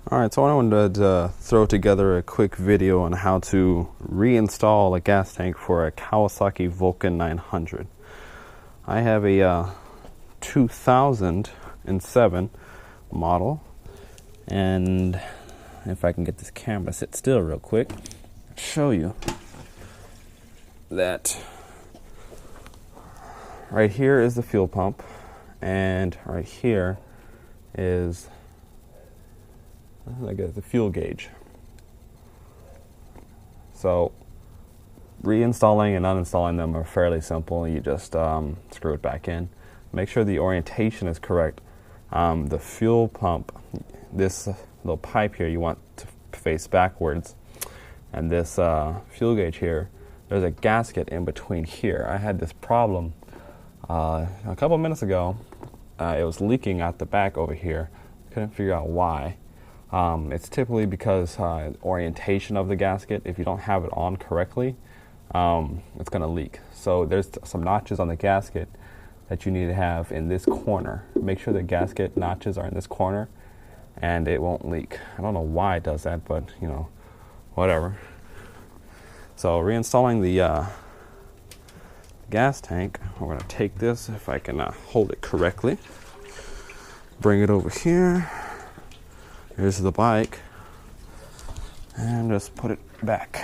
Alright, so I wanted to throw together a quick video on how to reinstall a gas tank for a Kawasaki Vulcan 900. I have a 2007 model, and if I can get this camera to sit still real quick, I'll show you that right here is the fuel pump, and right here is the fuel gauge. So reinstalling and uninstalling them are fairly simple. You just screw it back in. Make sure the orientation is correct. The fuel pump, this little pipe here, you want to face backwards, and this fuel gauge here, there's a gasket in between here. I had this problem a couple minutes ago. It was leaking out the back over here. Couldn't figure out why. It's typically because orientation of the gasket. If you don't have it on correctly, it's going to leak. So there's some notches on the gasket that you need to have in this corner. Make sure the gasket notches are in this corner and it won't leak. I don't know why it does that, but you know, whatever. So reinstalling the gas tank, we're going to take this, if I can hold it correctly, bring it over here. Here's the bike, and just put it back.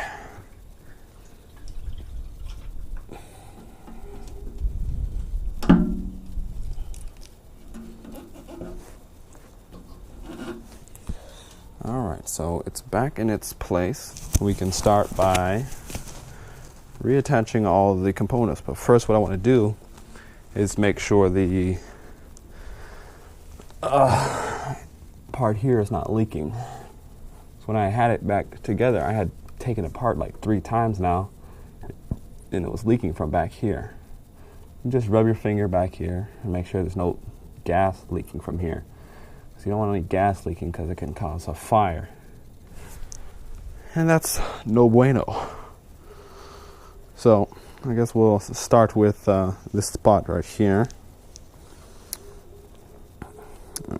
Alright, so it's back in its place. We can start by reattaching all of the components, but first what I want to do is make sure the part here is not leaking. So when I had it back together, I had taken it apart like 3 times now, and it was leaking from back here. You just rub your finger back here and make sure there's no gas leaking from here. So you don't want any gas leaking because it can cause a fire. And that's no bueno. So I guess we'll start with this spot right here.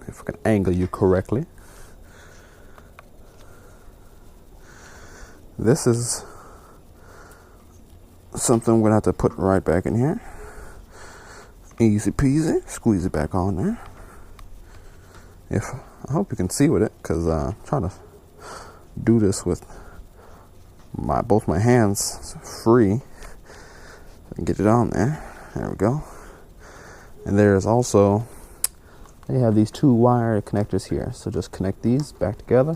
If I can angle you correctly. This is something I'm going to have to put right back in here. Easy peasy. Squeeze it back on there. I hope you can see with it, because I'm trying to do this with both my hands free. And get it on there. There we go. And there's also, they have these 2 wire connectors here, so just connect these back together.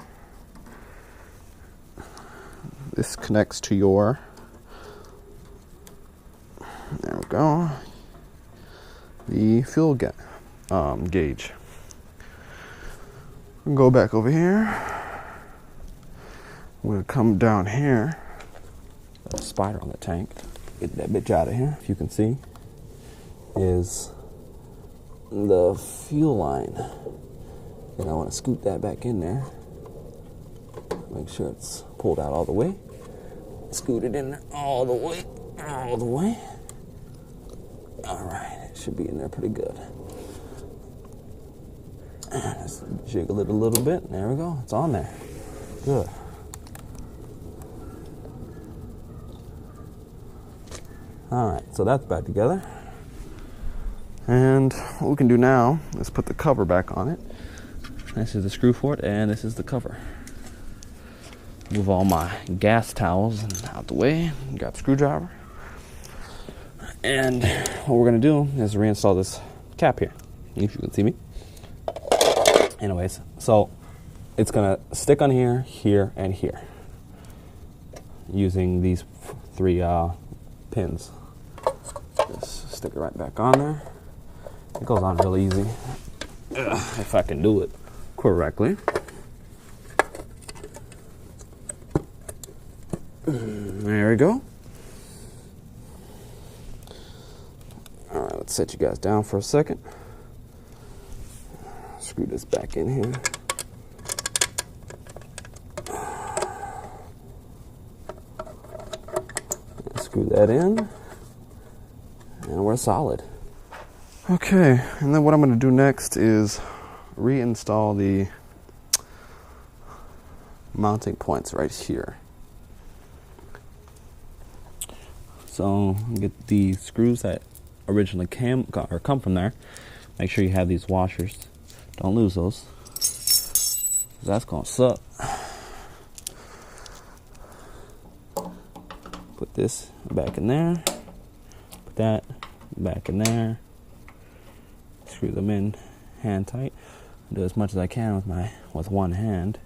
This connects to your, there we go, the fuel gauge. We'll go back over here. We'll come down here. There's a spider on the tank. Get that bitch out of here. If you can see, is the fuel line, and I want to scoot that back in there. Make sure it's pulled out all the way. Scoot it in there all the way, all the way. All right, it should be in there pretty good. Just jiggle it a little bit. There we go. It's on there. Good. All right, so that's back together. And what we can do now is put the cover back on it. This is the screw for it, and this is the cover. Move all my gas towels out the way. Got the screwdriver. And what we're going to do is reinstall this cap here, if you can see me. Anyways, so it's going to stick on here, here, and here, using these 3 pins. Just stick it right back on there. It goes on real easy, if I can do it correctly. There we go. All right, let's set you guys down for a second. Screw this back in here. Screw that in, and we're solid. Okay, and then what I'm going to do next is reinstall the mounting points right here. So get the screws that originally come from there. Make sure you have these washers. Don't lose those, 'cause that's gonna suck. Put this back in there. Put that back in there. Screw them in hand tight. Do as much as I can with one hand.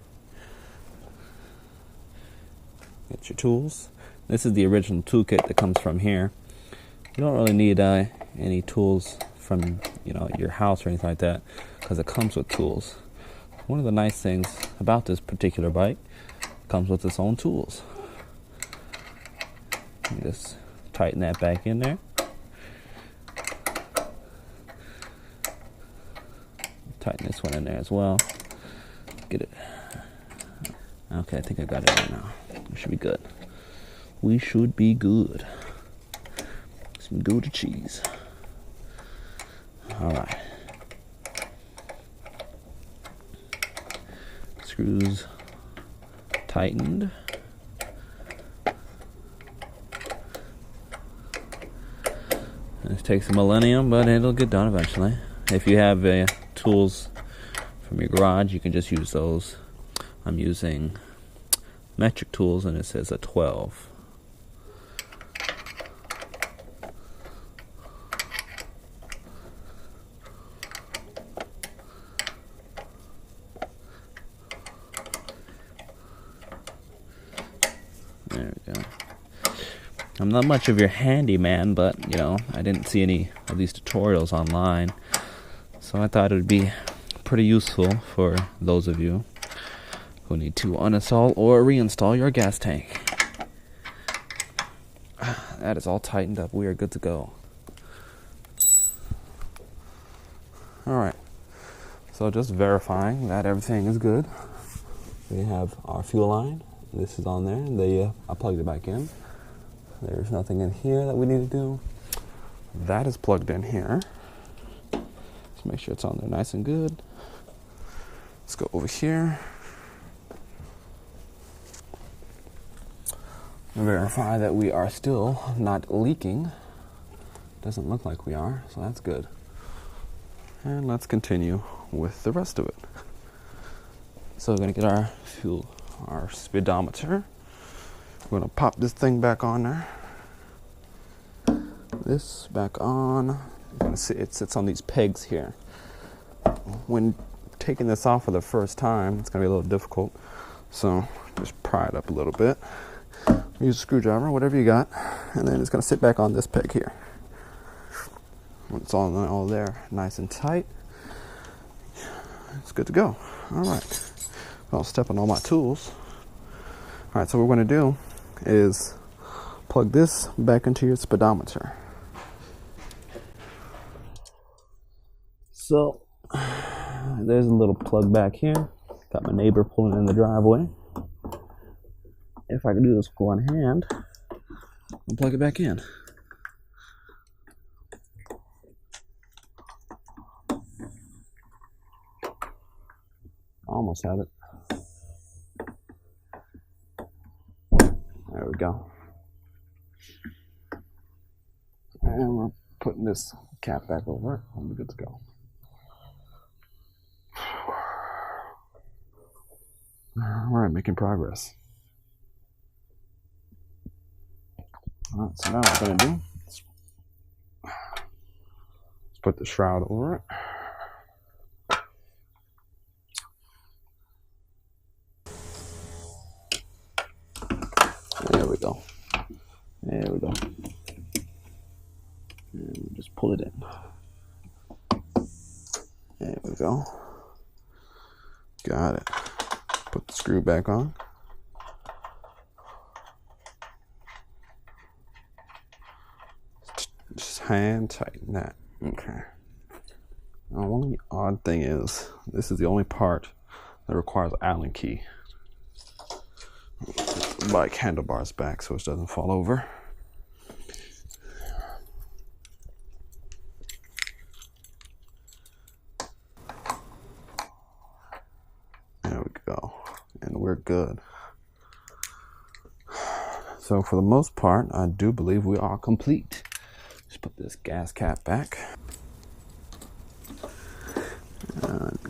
Get your tools. This is the original toolkit that comes from here. You don't really need any tools from your house or anything like that, because it comes with tools. One of the nice things about this particular bike, it comes with its own tools. You just tighten that back in there. Tighten this one in there as well. Get it. Okay, I think I got it right now. We should be good. We should be good. Some Gouda cheese. All right. Screws tightened. This takes a millennium, but it'll get done eventually. If you have tools from your garage, you can just use those. I'm using metric tools, and it says a 12. There we go. I'm not much of your handyman, but I didn't see any of these tutorials online, so I thought it would be pretty useful for those of you who need to uninstall or reinstall your gas tank. That is all tightened up. We are good to go. Alright, so just verifying that everything is good. We have our fuel line. This is on there. I plugged it back in. There's nothing in here that we need to do. That is plugged in here. Let's make sure it's on there nice and good. Let's go over here. And verify that we are still not leaking. Doesn't look like we are, so that's good. And let's continue with the rest of it. So we're gonna get our fuel, our speedometer. We're gonna pop this thing back on there. This back on. You're gonna see it sits on these pegs here. When taking this off for the first time, it's gonna be a little difficult. So just pry it up a little bit. Use a screwdriver, whatever you got, and then it's gonna sit back on this peg here. When it's all there, nice and tight, it's good to go. All right. I'll step on all my tools. All right. So what we're gonna do is plug this back into your speedometer. So there's a little plug back here. Got my neighbor pulling in the driveway. If I can do this with one hand, I'll plug it back in. Almost have it. There we go. And we're putting this cap back over it. We'll be good to go. All right, making progress. All right, so now what we're going to do is let's put the shroud over it. There we go. There we go. And we just pull it in. There we go. Got it. Put the screw back on. Just hand tighten that. Okay. Now, the only odd thing is, this is the only part that requires Allen key. Put the bike handlebars back so it doesn't fall over. There we go. And we're good. So for the most part, I do believe we are complete. Just put this gas cap back.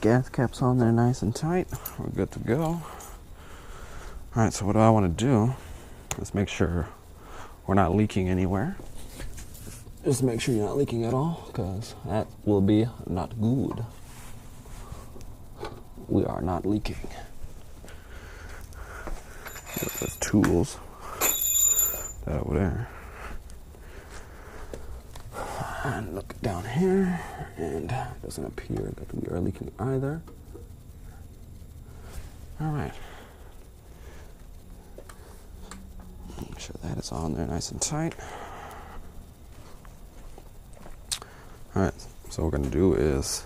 Gas cap's on there nice and tight. We're good to go. All right, so what I want to do is make sure we're not leaking anywhere. Just make sure you're not leaking at all, because that will be not good. We are not leaking. There's tools. That over there. And look down here, and it doesn't appear that we are leaking either. All right. Make sure that is on there nice and tight. All right, so what we're gonna do is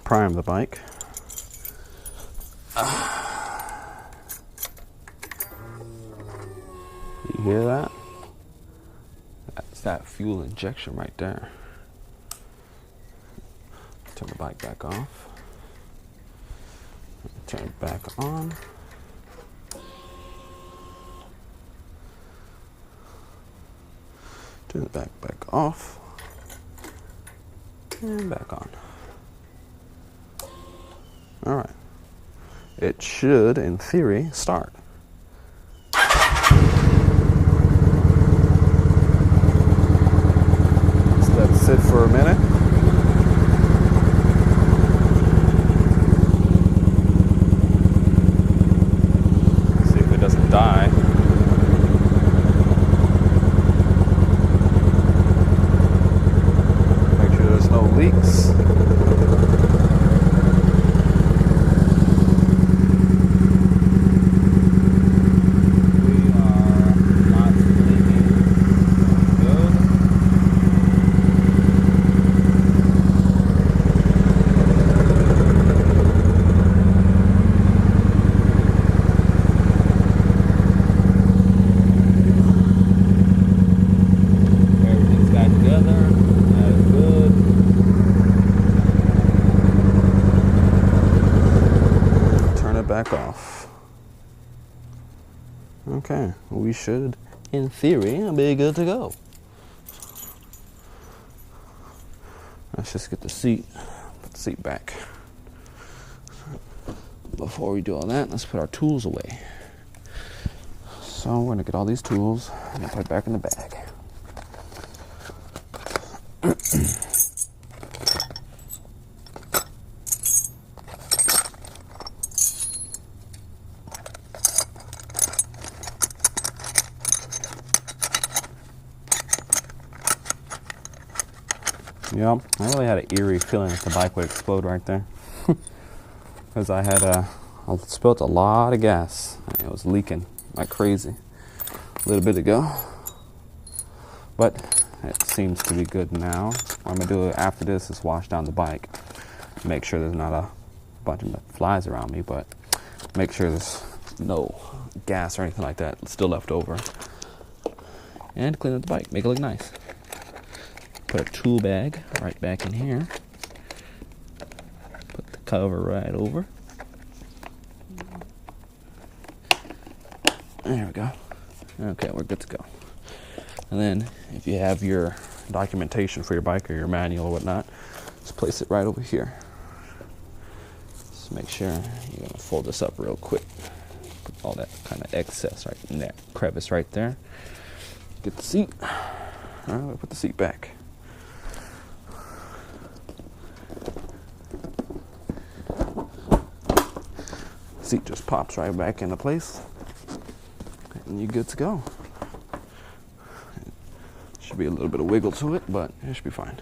prime the bike. You hear that? That's that fuel injection right there. Turn the bike back off. Turn it back on. Turn it back off. And back on. All right. It should, in theory, start. Let it sit for a minute. See if it doesn't die. Make sure there's no leaks. Back off. Okay, we should, in theory, be good to go. Let's just get the seat, put the seat back. Before we do all that, let's put our tools away. So we're gonna get all these tools and put it back in the bag. Yep, I really had an eerie feeling that the bike would explode right there. Because I spilled a lot of gas. It was leaking like crazy a little bit ago. But it seems to be good now. What I'm going to do after this is wash down the bike. Make sure there's not a bunch of flies around me, but make sure there's no gas or anything like that still left over. And clean up the bike, make it look nice. Put a tool bag right back in here. Put the cover right over. There we go. Okay, we're good to go. And then if you have your documentation for your bike or your manual or whatnot, just place it right over here. Just make sure you're gonna fold this up real quick. Put all that kind of excess right in that crevice right there. Get the seat. All right, we'll put the seat back. Seat just pops right back into place and you're good to go. Should be a little bit of wiggle to it, but it should be fine.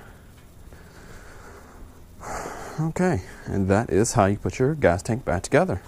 Okay, and that is how you put your gas tank back together.